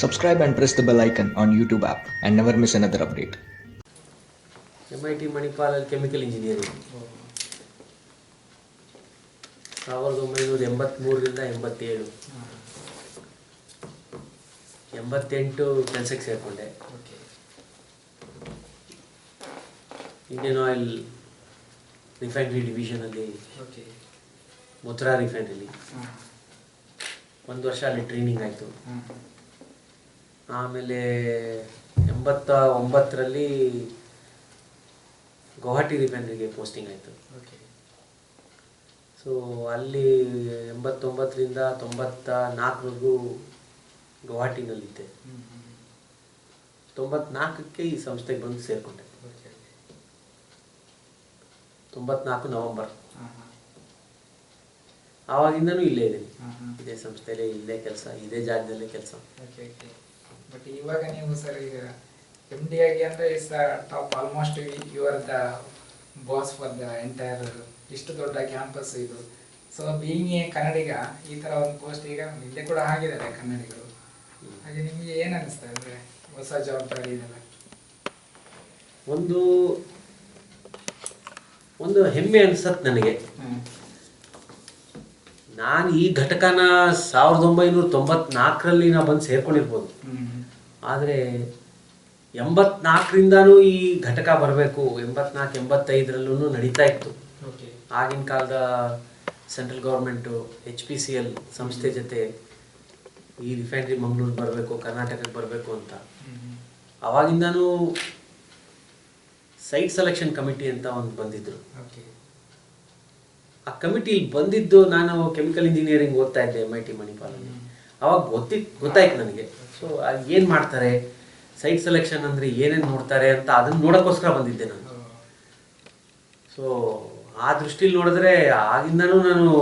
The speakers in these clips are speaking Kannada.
Subscribe and press the bell icon on YouTube app and never miss another update. MIT Manipal chemical engineering 1983ರಿಂದ 87 88 ಕೆಲಸಕ್ಕೆ ಸೇರಿಕೊಂಡೆ. ಇಂಡಿಯನ್ ಆಯಿಲ್ ರಿಫೈನರಿ ಡಿವಿಷನಲ್ಲಿ ಮುತ್ರಾ ರಿಫೈನರಿ ಒಂದು ವರ್ಷ ಅಲ್ಲಿ ಟ್ರೈನಿಂಗ್ ಆಯಿತು. ಆಮೇಲೆ 89ರಲ್ಲಿ ಗುವಾಹಟಿ ರಿಫೈನರಿಗೆ ಪೋಸ್ಟಿಂಗ್ ಆಯಿತು. ಸೊ ಅಲ್ಲಿ 89ರಿಂದ 94ವರೆಗೂ ಗುವಾಹಟಿನಲ್ಲಿದ್ದೆ. 94ಕ್ಕೆ ಈ ಸಂಸ್ಥೆಗೆ ಬಂದು ಸೇರಿಕೊಂಡೆ. 94 ನವೆಂಬರ್. ಆವಾಗಿಂದನೂ ಇಲ್ಲೇ ಇದ್ದೀನಿ, ಇದೇ ಸಂಸ್ಥೆಯಲ್ಲೇ, ಇಲ್ಲೇ ಕೆಲಸ, ಇದೇ ಜಾಗದಲ್ಲೇ ಕೆಲಸ. ಬಟ್ ಇವಾಗ ನೀವು ಸರ್ ಈಗ ಎಮ್ ಡಿ ಆಗಿ ಅಂದರೆ top almost you are the boss for the entire ಇಷ್ಟು ದೊಡ್ಡ ಕ್ಯಾಂಪಸ್ ಇದು. ಸೊ ಬೀಯಿಂಗ್ ಎ ಕನ್ನಡಿಗ ಈ ಥರ ಒಂದು ಪೋಸ್ಟ್ ಈಗ ಇಲ್ಲೇ ಕೂಡ ಆಗಿದ್ದಾರೆ ಕನ್ನಡಿಗರು. ಹಾಗೆ ನಿಮಗೆ ಏನು ಅನಿಸ್ತಾ ಅಂದರೆ ಹೊಸ ಜವಾಬ್ದಾರಿ ಇದೆಲ್ಲ? ಒಂದು ಹೆಮ್ಮೆ ಅನ್ಸತ್ ನನಗೆ. ನಾನು ಈ ಘಟಕನ 1994ರಲ್ಲಿ ನಾವು ಬಂದು ಸೇರ್ಕೊಂಡಿರ್ಬೋದು, ಆದರೆ 84ರಿಂದನೂ ಈ ಘಟಕ ಬರಬೇಕು, 84 85ರಲ್ಲೂ ನಡೀತಾ ಇತ್ತು. ಆಗಿನ ಕಾಲದ ಸೆಂಟ್ರಲ್ ಗೌರ್ಮೆಂಟು HPCL ಸಂಸ್ಥೆ ಜೊತೆ ಈ ರಿಫೈನರಿ ಮಂಗಳೂರು ಬರಬೇಕು, ಕರ್ನಾಟಕಕ್ಕೆ ಬರಬೇಕು ಅಂತ. ಆವಾಗಿಂದನೂ ಸೈಟ್ ಸೆಲೆಕ್ಷನ್ ಕಮಿಟಿ ಅಂತ ಒಂದು ಬಂದಿದ್ರು. ಆ ಕಮಿಟಿ ಬಂದಿದ್ದು, ನಾನು ಕೆಮಿಕಲ್ ಇಂಜಿನಿಯರಿಂಗ್ ಓದ್ತಾ ಇದ್ದೆ MIT ಮಣಿಪಾಲಲ್ಲಿ. ಅವಾಗ ಗೊತ್ತಾಯ್ತು ನನಗೆ. ಸೊ ಅದು ಏನು ಮಾಡ್ತಾರೆ, ಸೈಟ್ ಸೆಲೆಕ್ಷನ್ ಅಂದರೆ ಏನೇನು ನೋಡ್ತಾರೆ ಅಂತ ಅದನ್ನು ನೋಡೋಕ್ಕೋಸ್ಕರ ಬಂದಿದ್ದೆ ನಾನು. ಸೊ ಆ ದೃಷ್ಟಿಲಿ ನೋಡಿದ್ರೆ ಆಗಿಂದನೂ ನಾನು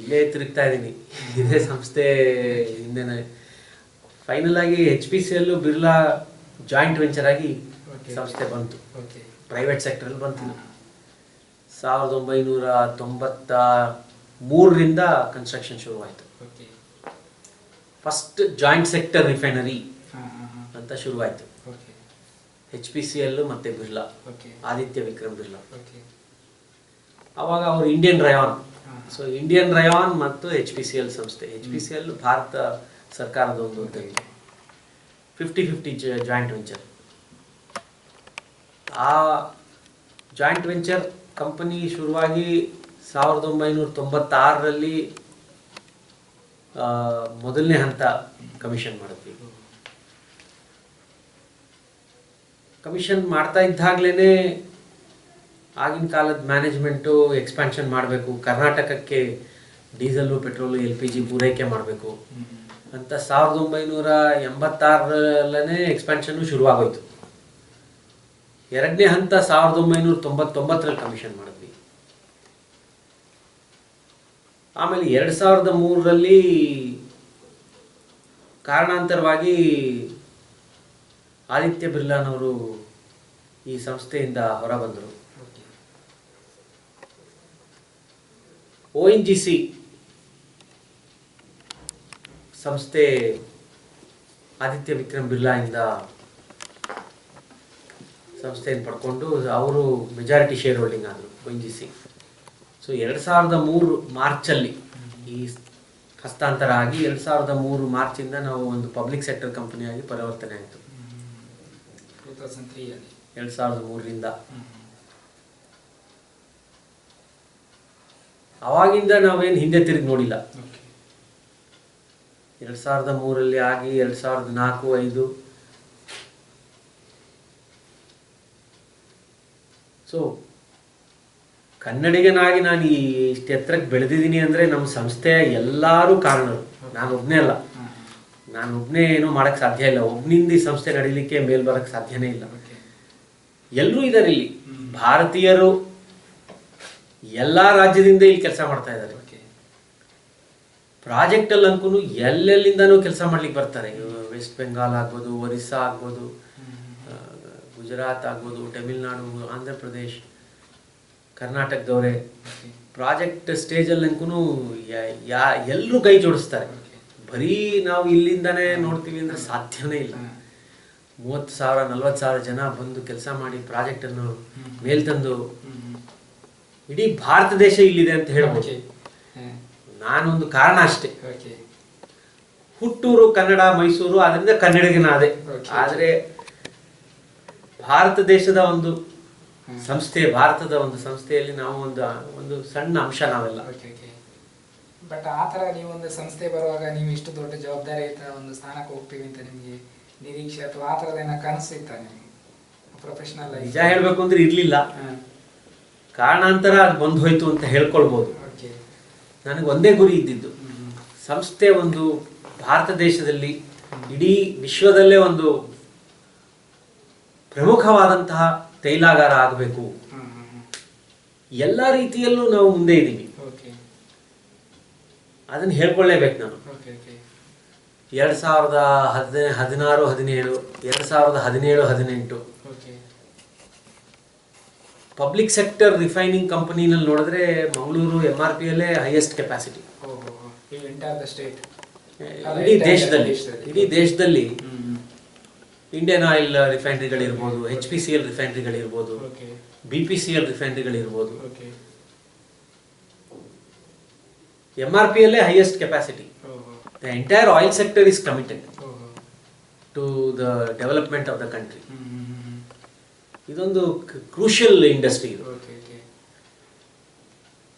ಇಲ್ಲೇ ತಿರುಗ್ತಾ ಇದ್ದೀನಿ, ಇದೇ ಸಂಸ್ಥೆ ಹಿಂದೆನೇ. ಫೈನಲ್ ಆಗಿ HPCL ಬಿರ್ಲಾ ಜಾಯಿಂಟ್ ವೆಂಚರ್ ಆಗಿ ಸಂಸ್ಥೆ ಬಂತು, ಪ್ರೈವೇಟ್ ಸೆಕ್ಟರಲ್ಲಿ ಬಂತು. 1993ರಿಂದ ಕನ್ಸ್ಟ್ರಕ್ಷನ್ ಶುರುವಾಯಿತು. ಫಸ್ಟ್ ಜಾಯಿಂಟ್ ಸೆಕ್ಟರ್ ರಿಫೈನರಿ ಅಂತ ಶುರುವಾಯಿತು. HPCL ಮತ್ತು ಬಿರ್ಲಾ, ಆದಿತ್ಯ ವಿಕ್ರಮ್ ಬಿರ್ಲಾ. ಆವಾಗ ಅವರು Indian Riyan, so Indian Riyan ಮತ್ತು HPCL ಸಂಸ್ಥೆ. HPCL ಭಾರತ ಸರ್ಕಾರದ ಒಂದು 50-50 ಜಾಯಿಂಟ್ ವೆಂಚರ್. ಆ ಜಾಯಿಂಟ್ ವೆಂಚರ್ ಕಂಪನಿ ಶುರುವಾಗಿ 1996ರಲ್ಲಿ ಮೊದಲನೇ ಹಂತ ಕಮಿಷನ್ ಮಾಡಿದ್ವಿ. ಕಮಿಷನ್ ಮಾಡ್ತಾ ಇದ್ದಾಗಲೇ ಆಗಿನ ಕಾಲದ ಮ್ಯಾನೇಜ್ಮೆಂಟು ಎಕ್ಸ್ಪ್ಯಾನ್ಷನ್ ಮಾಡಬೇಕು, ಕರ್ನಾಟಕಕ್ಕೆ ಡೀಸೆಲ್ಲು ಪೆಟ್ರೋಲು LPG ಪೂರೈಕೆ ಮಾಡಬೇಕು ಅಂತ 1986ರಲ್ಲೇ ಎಕ್ಸ್ಪ್ಯಾನ್ಷನ್ನು ಶುರುವಾಗೋಯ್ತು. ಎರಡನೇ ಹಂತ 1999ರಲ್ಲಿ ಕಮಿಷನ್ ಮಾಡಿದ್ವಿ. ಆಮೇಲೆ 2003ರಲ್ಲಿ ಕಾರಣಾಂತರವಾಗಿ ಆದಿತ್ಯ ಬಿರ್ಲಾನವರು ಈ ಸಂಸ್ಥೆಯಿಂದ ಹೊರ ಬಂದರು. ONGC ಸಂಸ್ಥೆ ಆದಿತ್ಯ ವಿಕ್ರಮ್ ಬಿರ್ಲಾಯಿಂದ ಸಂಸ್ಥೆಯನ್ನು ಪಡ್ಕೊಂಡು ಅವರು ಮೆಜಾರಿಟಿ ಶೇರ್ ಹೋಲ್ಡಿಂಗ್ ಆದರು ONGC. ಸೊ 2003 ಮಾರ್ಚಲ್ಲಿ ಈ ಹಸ್ತಾಂತರ ಆಗಿ 2003 ಮಾರ್ಚಿಂದ ನಾವು ಒಂದು ಪಬ್ಲಿಕ್ ಸೆಕ್ಟರ್ ಕಂಪನಿಯಾಗಿ ಪರಿವರ್ತನೆ ಆಯಿತು. 2003ರಿಂದ ಆವಾಗಿಂದ ನಾವೇನು ಹಿಂದೆ ತಿರುಗಿ ನೋಡಿಲ್ಲ. 2003ರಲ್ಲಿ ಆಗಿ 2004, 2005. ಸೊ ಕನ್ನಡಿಗನಾಗಿ ನಾನು ಇಷ್ಟು ಎತ್ತರಕ್ಕೆ ಬೆಳೆದಿದ್ದೀನಿ ಅಂದರೆ ನಮ್ಮ ಸಂಸ್ಥೆಯ ಎಲ್ಲರೂ ಕಾರಣರು, ನಾನು ಒಬ್ಬನೇ ಅಲ್ಲ. ನಾನು ಒಬ್ಬನೇ ಏನೂ ಮಾಡೋಕ್ಕೆ ಸಾಧ್ಯ ಇಲ್ಲ, ಒಬ್ಬನಿಂದ ಈ ಸಂಸ್ಥೆ ನಡೀಲಿಕ್ಕೆ ಮೇಲ್ ಬರೋಕ್ಕೆ ಸಾಧ್ಯನೇ ಇಲ್ಲ. ಎಲ್ಲರೂ ಇದ್ದಾರೆ ಇಲ್ಲಿ, ಭಾರತೀಯರು ಎಲ್ಲ ರಾಜ್ಯದಿಂದ ಇಲ್ಲಿ ಕೆಲಸ ಮಾಡ್ತಾ ಇದ್ದಾರೆ. ಪ್ರಾಜೆಕ್ಟಲ್ಲಿ ಅಂಕೂ ಎಲ್ಲೆಲ್ಲಿಂದನೂ ಕೆಲಸ ಮಾಡ್ಲಿಕ್ಕೆ ಬರ್ತಾರೆ. ವೆಸ್ಟ್ ಬೆಂಗಾಲ್ ಆಗ್ಬೋದು, ಒರಿಸ್ಸಾ ಆಗ್ಬೋದು, ಗುಜರಾತ್ ಆಗ್ಬೋದು, ತಮಿಳ್ನಾಡು, ಆಂಧ್ರ ಪ್ರದೇಶ್, ಕರ್ನಾಟಕದವರೇ. ಪ್ರಾಜೆಕ್ಟ್ ಸ್ಟೇಜಲ್ಲಿ ಅಂಕೂ ಎಲ್ಲರೂ ಕೈ ಜೋಡಿಸ್ತಾರೆ. ಬರೀ ನಾವು ಇಲ್ಲಿಂದಾನೇ ನೋಡ್ತೀವಿ ಅಂದ್ರೆ ಸಾಧ್ಯನೇ ಇಲ್ಲ. 30,000 40,000 ಜನ ಬಂದು ಕೆಲಸ ಮಾಡಿ ಪ್ರಾಜೆಕ್ಟನ್ನು ಮೇಲ್ತಂದು ಇಡೀ ಭಾರತ ದೇಶ ಇಲ್ಲಿದೆ ಅಂತ ಹೇಳ್ಬೋದು. ನಾನೊಂದು ಕಾರಣ ಅಷ್ಟೇ. ಹುಟ್ಟೂರು ಕನ್ನಡ, ಮೈಸೂರು, ಅದರಿಂದ ಕನ್ನಡಿಗನ ಅದೇ. ಆದರೆ ಭಾರತ ದೇಶದ ಒಂದು ಸಂಸ್ಥೆ, ಭಾರತದ ಒಂದು ಸಂಸ್ಥೆಯಲ್ಲಿ ನಾವು ಒಂದು ಸಣ್ಣ ಅಂಶ ನಾವೆಲ್ಲ. ಬಟ್ ಆ ಥರ ನೀವು ಒಂದು ಸಂಸ್ಥೆ ಬರುವಾಗ ನೀವು ಇಷ್ಟು ದೊಡ್ಡ ಜವಾಬ್ದಾರಿಯುತ ಒಂದು ಸ್ಥಾನಕ್ಕೆ ಹೋಗ್ತೀವಿ ಅಂತ ನಿಮಗೆ ನಿರೀಕ್ಷೆ ಅಥವಾ ಆ ಥರದ ಏನೋ ಕನಸು ಇತ್ತ ನಿಮಗೆ ಪ್ರೊಫೆಷನಲ್? ನಿಜ ಹೇಳ್ಬೇಕು ಅಂದ್ರೆ ಇರ್ಲಿಲ್ಲ, ಕಾರಣಾಂತರ ಅದು ಬಂದು ಹೋಯ್ತು ಅಂತ ಹೇಳ್ಕೊಳ್ಬೋದು. ನನಗೆ ಒಂದೇ ಗುರಿ ಇದ್ದಿದ್ದು, ಸಂಸ್ಥೆ ಒಂದು ಭಾರತ ದೇಶದಲ್ಲಿ ಇಡೀ ವಿಶ್ವದಲ್ಲೇ ಒಂದು ಪ್ರಮುಖವಾದಂತಹ ತೈಲಾಗಾರ ಆಗಬೇಕು. ಎಲ್ಲ ರೀತಿಯಲ್ಲೂ ನಾವು ಮುಂದೆ ಇದ್ದೀವಿ, ಅದನ್ನು ಹೇಳ್ಕೊಳ್ಳೇಬೇಕು ನಾನು. 2016, 17, 2017, 18 ಪಬ್ಲಿಕ್ ಸೆಕ್ಟರ್ ರಿಫೈನಿಂಗ್ ಕಂಪನಿನಲ್ಲಿ ನೋಡಿದ್ರೆ ಮಂಗಳೂರು MRP ಅಲ್ಲೇ ಹೈಯೆಸ್ಟ್ ಕೆಪಾಸಿಟಿ ಇಡೀ ದೇಶದಲ್ಲಿ. ಇಂಡಿಯನ್ ಆಯಿಲ್ ರಿಫೈನರಿಗಳಿರ್ಬೋದು, HPCL ರಿಫೈನರಿಗಳಿರ್ಬೋದು, BPCL ರಿಫೈನರಿಗಳಿರ್ಬೋದು, MRP ಅಲ್ಲೇ highest capacity. The entire oil sector is committed to the development of the country. ಇದೊಂದು ಕ್ರೂಷಿಯಲ್ ಇಂಡಸ್ಟ್ರಿ ಇದು.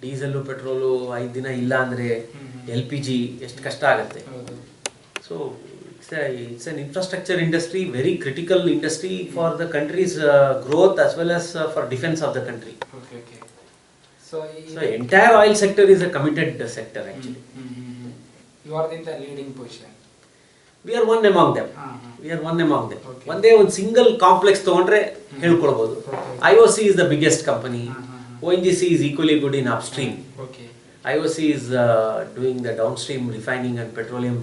ಡೀಸೆಲ್ ಪೆಟ್ರೋಲು 5 ದಿನ ಇಲ್ಲ ಅಂದ್ರೆ LPG ಎಷ್ಟು ಕಷ್ಟ ಆಗುತ್ತೆ. So it's an infrastructure industry, very critical industry for the country's growth as well as for defense of the country. So entire oil sector is a committed sector actually. You are in the leading position. We are one among them. ಒಂದೇ ಒಂದು ಸಿಂಗಲ್ ಕಾಂಪ್ಲೆಕ್ಸ್ ತಗೊಂಡ್ರೆ ಹೇಳ್ಕೊಳ್ಬೋದು. IOC is the biggest company. ONGC is equally good in upstream. IOC is doing the downstream refining and petroleum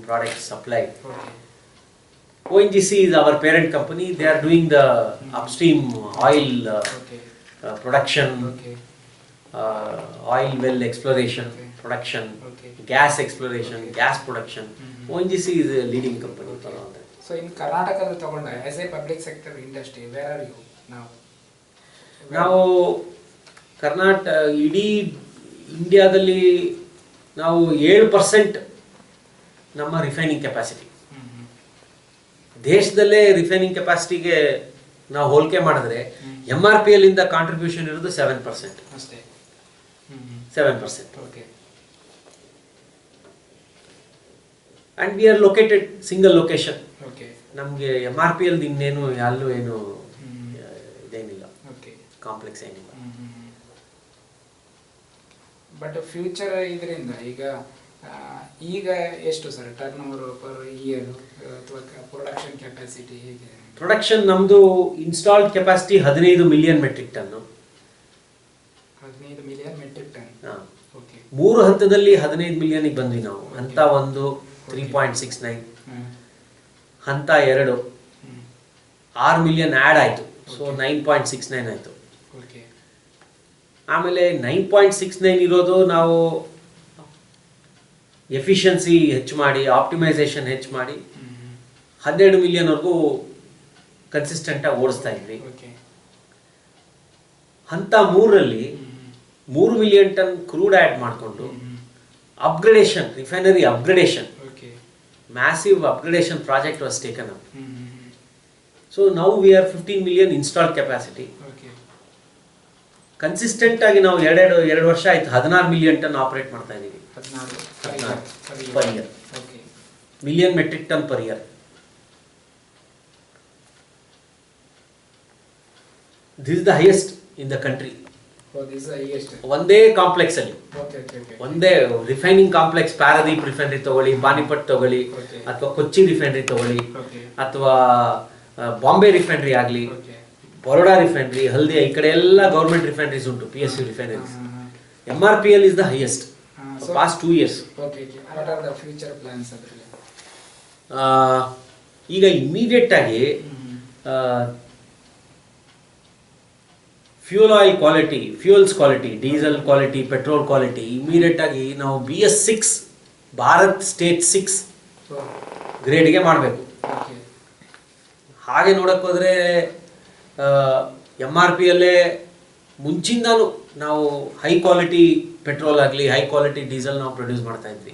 products supply. ONGC is our parent company. They are doing the upstream oil production, oil well exploration, production, gas exploration, gas production. ONGC is a leading company for all that. So in Karnataka ತಗೊಂಡ as a public sector industry, where are you now? ನಾವು ಕರ್ನಾಟಕ ಇಡೀ ಇಂಡಿಯಾದಲ್ಲಿ ನಾವು 7% ನಮ್ಮ ರಿಫೈನಿಂಗ್ ಕೆಪಾಸಿಟಿ. ದೇಶದಲ್ಲೇ ರಿಫೈನಿಂಗ್ ಕೆಪಾಸಿಟಿಗೆ ನಾವು ಹೋಲಿಕೆ ಮಾಡಿದ್ರೆ MRP ಅಲ್ಲಿಂದ ಕಾಂಟ್ರಿಬ್ಯೂಷನ್ ಇರೋದು 7% ಅಷ್ಟೇ. 7%. And we are located single location. ನಮಗೆ MRP ಅಲ್ಲಿ ಇನ್ನೇನು ಎಲ್ಲೂ ಏನು ಇದೇನಿಲ್ಲ, ಕಾಂಪ್ಲೆಕ್ಸ್ ಏನಿಲ್ಲ. ಬಟ್ ಫ್ಯೂಚರ್ ಇದರಿಂದ ಈಗ ಎಷ್ಟು sir turn over per year ಅಥವಾ ಪ್ರೊಡಕ್ಷನ್ ಕೆಪಾಸಿಟಿ ಹೇಗೆ? ಪ್ರೊಡಕ್ಷನ್ ನಮ್ದು installed capacity 15 million metric ton. 15 million metric ton. ಮೂರು ಹಂತದಲ್ಲಿ 15 ಮಿಲಿಯನ್ ಬಂದ್ವಿ ನಾವು. ಹಂತ 1 3.69, ಹಂತ 2 6 ಮಿಲಿಯನ್ ಆ್ಯಡ್ ಆಯಿತು, ಸೊ 9.69 ಆಯಿತು. ಆಮೇಲೆ 9.69 ಇರೋದು ನಾವು ಎಫಿಷಿಯನ್ಸಿ ಹೆಚ್ಚು ಮಾಡಿ, ಆಪ್ಟಿಮೈಸೇಷನ್ ಹೆಚ್ಚು ಮಾಡಿ 12 ಮಿಲಿಯನ್ವರೆಗೂ ಕನ್ಸಿಸ್ಟೆಂಟಾಗಿ ಓಡಿಸ್ತಾ ಇದ್ವಿ. ಹಂತ 3ರಲ್ಲಿ 3 ಮಿಲಿಯನ್ ಟನ್ ಕ್ರೂಡ್ ಆ್ಯಡ್ ಮಾಡಿಕೊಂಡು upgradation, refinery upgradation, massive upgradation project was taken up. So now we are 15 million installed capacity. Consistent ಆಗಿ ನಾವು ಎರಡು ವರ್ಷ ಆಯ್ತು 16 ಮಿಲಿಯನ್ ಟನ್ ಆಪರೇಟ್ ಮಾಡ್ತಾ ಇದೀವಿ. 14 per year. Million metric ton per year. This is the highest in the country. ಒಂದೇ ಕಾಂಪ್ಲೆಕ್ಸ್ ಅಲ್ಲಿ, ಒಂದೇ ರಿಫೈನಿಂಗ್ ಕಾಂಪ್ಲೆಕ್ಸ್, ಪ್ಯಾರಾದೀಪ್ ರಿಫೈನರಿ ತಗೊಳ್ಳಿ, ಪಾನಿಪಟ್ ತಗೊಳ್ಳಿ, ಅಥವಾ ಕೊಚ್ಚಿ ರಿಫೈನರಿ ತಗೊಳ್ಳಿ, ಅಥವಾ ಬಾಂಬೆ ರಿಫೈನರಿ ಆಗಲಿ, ಬರೋಡಾ ರಿಫೈನರಿ, ಹಲ್ದಿಯಾ, ಈ ಕಡೆ ಎಲ್ಲ ಗೌರ್ಮೆಂಟ್ ರಿಫೈನರೀಸ್ ಉಂಟು, PSU refineries. MRPL is the highest for past 2 years. What are the future plans? ಈಗ ಇಮಿಡಿಯೇಟ್ ಆಗಿ fuel oil quality, fuels quality, diesel quality, petrol quality immediate ಆಗಿ ನಾವು BS6 ಭಾರತ್ ಸ್ಟೇಜ್ 6 ಗ್ರೇಡ್ಗೆ ಮಾಡಬೇಕು. ಹಾಗೆ ನೋಡಕ್ಕೆ ಹೋದರೆ MRPಯಲ್ಲೇ ಮುಂಚಿಂದಾನು ನಾವು ಹೈ ಕ್ವಾಲಿಟಿ ಪೆಟ್ರೋಲ್ ಆಗಲಿ ಹೈ ಕ್ವಾಲಿಟಿ ಡೀಸೆಲ್ ನಾವು ಪ್ರೊಡ್ಯೂಸ್ ಮಾಡ್ತಾ ಇದ್ವಿ.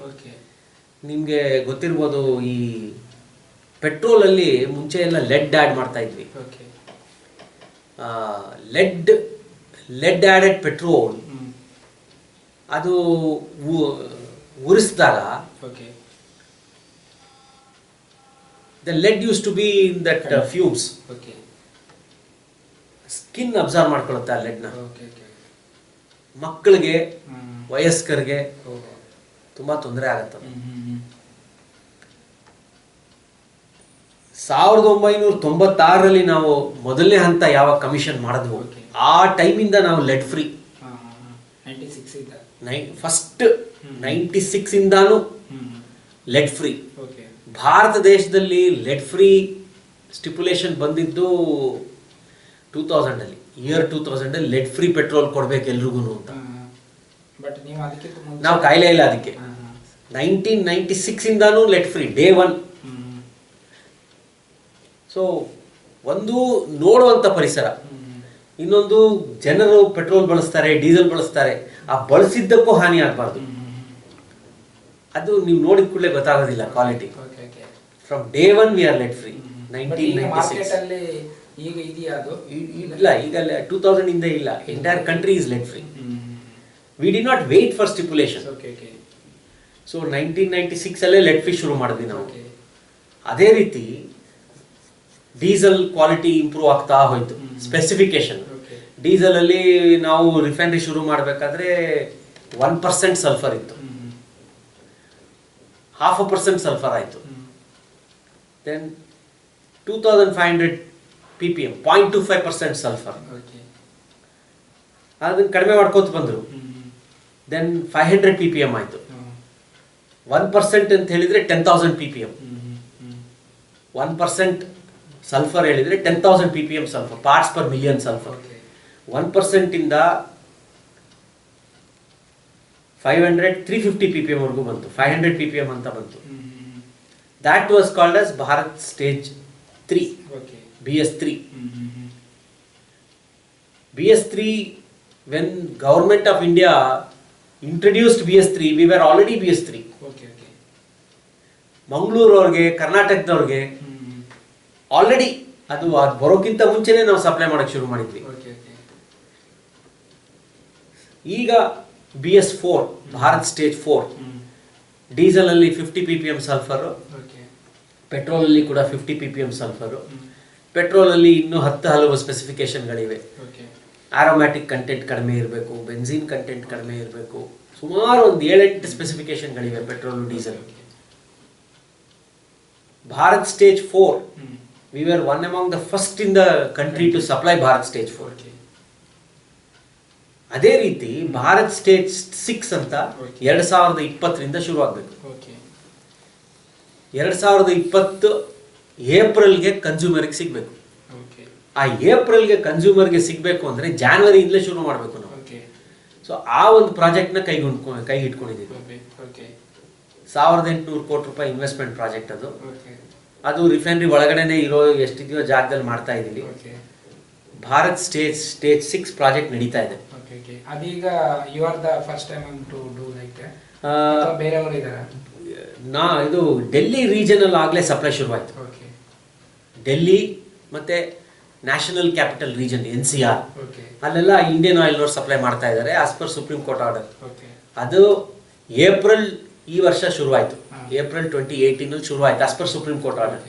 ನಿಮಗೆ ಗೊತ್ತಿರ್ಬೋದು, ಈ ಪೆಟ್ರೋಲಲ್ಲಿ ಮುಂಚೆ ಎಲ್ಲ ಲೆಡ್ ಆ್ಯಡ್ ಮಾಡ್ತಾ ಇದ್ವಿ. ಲೆಡ್ ಆ್ಯಡೆಡ್ ಪೆಟ್ರೋಲ್ ಅದು ಉರಿಸಿದಾಗ the lead used to be in that fumes. Skin absorb ಮಾಡ್ಕೊಳ್ಳುತ್ತೆ ಆ ಲೆಡ್ನ. ಮಕ್ಕಳಿಗೆ ವಯಸ್ಕರಿಗೆ ತುಂಬಾ ತೊಂದರೆ ಆಗುತ್ತೆ. 1996ರಲ್ಲಿ ನಾವು ಮೊದಲನೇ ಹಂತ ಯಾವಾಗ ಕಮಿಷನ್ ಮಾಡಿದ್ವು ಆ ಟೈಮಿಂದ ನಾವು ಲೆಡ್ ಫ್ರೀ. ಫಸ್ಟ್ 96 ಇಂದಾನು ಲೆಡ್ ಫ್ರೀ. ಭಾರತ ದೇಶದಲ್ಲಿ ಲೆಡ್ ಫ್ರೀ ಸ್ಟಿಪ್ಯುಲೇಷನ್ ಬಂದಿದ್ದು 2000 ಇಯರ್ 2000 ಲೆಡ್ ಫ್ರೀ ಪೆಟ್ರೋಲ್ ಕೊಡ್ಬೇಕು ಎಲ್ರಿಗೂ ಅಂತ. ನಾವು ಕಾಯಿಲೆ ಇಲ್ಲ ಅದಕ್ಕೆ. 1996 ಇಂದಾನು ಲೆಡ್ ಫ್ರೀ ಡೇ 1. ಸೊ ಒಂದು ನೋಡುವಂತ ಪರಿಸರ, ಇನ್ನೊಂದು ಜನರು ಪೆಟ್ರೋಲ್ ಬಳಸ್ತಾರೆ, ಡೀಸೆಲ್ ಬಳಸ್ತಾರೆ, ಆ ಬಳಸಿದ್ದಕ್ಕೂ ಹಾನಿ ಆಗಬಾರ್ದು. ಅದು ನೀವು ನೋಡಿದ ಕೂಡಲೇ ಗೊತ್ತಾಗೋದಿಲ್ಲ quality. From day 1 we are lead free. 1996 ಈಗ ಇದೆಯಾ ಅದು? ಇಲ್ಲ, ಈಗ 2000 ಇಂದ ಇಲ್ಲ. Entire country is lead free. We did not wait for stipulation. So 1996 ಅಲ್ಲೇ ಲೆಡ್ ಫ್ರೀ ಶುರು ಮಾಡಿದ್ವಿ ನಾವು. ಅದೇ ರೀತಿ ಡೀಸೆಲ್ ಕ್ವಾಲಿಟಿ ಇಂಪ್ರೂವ್ ಆಗ್ತಾ ಹೋಯ್ತು. ಸ್ಪೆಸಿಫಿಕೇಶನ್ ಡೀಸೆಲ್ ಅಲ್ಲಿ ನಾವು ರಿಫೈನರಿ ಶುರು ಮಾಡಬೇಕಾದ್ರೆ 1% ಸಲ್ಫರ್ ಇತ್ತು, 0.5% ಸಲ್ಫರ್ ಆಯಿತು. Then 2500 ppm 0.25% sulphur. ಅದನ್ನ ಕಡಿಮೆ ಮಾಡ್ಕೋತ ಬಂದರು. ದೆನ್ 500 ppm ಆಯಿತು. 1% ಅಂತ ಹೇಳಿದರೆ 10,000 ppm. 1% ಸಲ್ಫರ್ ಹೇಳಿದರೆ 10,000 ppm sulphur, parts per million sulphur. 1% ಇಂದ 500 350 ppm ವರೆಗೂ ಬಂತು, 500 ppm ಅಂತ ಬಂತು. That was called as Bharat stage 3, BS3. BS3, when government of India introduced BS3, we were already BS3. Mangaluru ಅವ್ರಿಗೆ, ಕರ್ನಾಟಕದವ್ರಿಗೆ ಆಲ್ರೆಡಿ ಅದು ಬರೋಕ್ಕಿಂತ ಮುಂಚೆನೇ ನಾವು ಸಪ್ಲೈ ಮಾಡೋಕ್ಕೆ ಶುರು ಮಾಡಿದ್ವಿ. ಈಗ BS4 ಭಾರತ್ ಸ್ಟೇಜ್ 4, ಡೀಸೆಲ್ ಅಲ್ಲಿ 50 ppm ಸಲ್ಫರ್, ಪೆಟ್ರೋಲ್ ಅಲ್ಲಿ ಕೂಡ 50 ppm ಸಲ್ಫರ್. ಪೆಟ್ರೋಲ್ ಅಲ್ಲಿ ಇನ್ನೂ 10 ಹಲವು ಸ್ಪೆಸಿಫಿಕೇಶನ್ಗಳಿವೆ. ಆರೋಮ್ಯಾಟಿಕ್ ಕಂಟೆಂಟ್ ಕಡಿಮೆ ಇರಬೇಕು, ಬೆನ್ಸಿನ್ ಕಂಟೆಂಟ್ ಕಡಿಮೆ ಇರಬೇಕು, ಸುಮಾರು ಒಂದು 7-8 ಸ್ಪೆಸಿಫಿಕೇಶನ್ಗಳಿವೆ petrol diesel. Bharat stage 4, we were one among the first in the country to supply Bharat Stage 4. ಅದೇ ರೀತಿ ಭಾರತ್ ಸ್ಟೇಜ್ 6 ಅಂತ 2020ರಿಂದ ಶುರು ಆಗಬೇಕು. 2020 ಏಪ್ರಿಲ್ಗೆ ಕನ್ಸ್ಯೂಮರ್ಗೆ ಸಿಗಬೇಕು. ಆ ಏಪ್ರಿಲ್ಗೆ ಕನ್ಸ್ಯೂಮರ್ಗೆ ಸಿಗಬೇಕು ಅಂದರೆ ಜಾನ್ವರಿಯಿಂದಲೇ ಶುರು ಮಾಡಬೇಕು ನಾವು. ಸೊ ಆ ಒಂದು ಪ್ರಾಜೆಕ್ಟ್ನ ಕೈಗೆ ಇಟ್ಕೊಂಡಿದ್ದೀವಿ. 1800 ಕೋಟಿ ರೂಪಾಯಿ ಇನ್ವೆಸ್ಟ್ಮೆಂಟ್ ಪ್ರಾಜೆಕ್ಟ್ ಅದು. ಅದು ರಿಫೈನರಿ ಒಳಗಡೆನೆ ಇರೋ ಎಷ್ಟಿದೆಯೋ ಜಾಗದಲ್ಲಿ ಮಾಡ್ತಾ ಇದ್ದೀವಿ. ಭಾರತ್ ಸ್ಟೇಜ್ 6 ಪ್ರಾಜೆಕ್ಟ್ ನಡೀತಾ ಇದೆ. ಅದೀಗ you are the first time to do like ಬೇರೆಯವರು ಇದ್ದಾರೆ. ಇದು ಡೆಲ್ಲಿ ರೀಜನಲ್ ಆಗಲೇ ಸಪ್ಲೈ ಶುರುವಾಯಿತು. ಡೆಲ್ಲಿ ಮತ್ತೆ ನ್ಯಾಷನಲ್ ಕ್ಯಾಪಿಟಲ್ ರೀಜನ್ NCR ಅಲ್ಲೆಲ್ಲ ಇಂಡಿಯನ್ ಆಯಿಲ್ನವ್ರು ಸಪ್ಲೈ ಮಾಡ್ತಾ ಇದ್ದಾರೆ as per supreme court order. ಅದು ಏಪ್ರಿಲ್ ಈ ವರ್ಷ ಶುರುವಾಯಿತು. ಏಪ್ರಿಲ್ 2018 ಶುರುವಾಯಿತು as per supreme court order.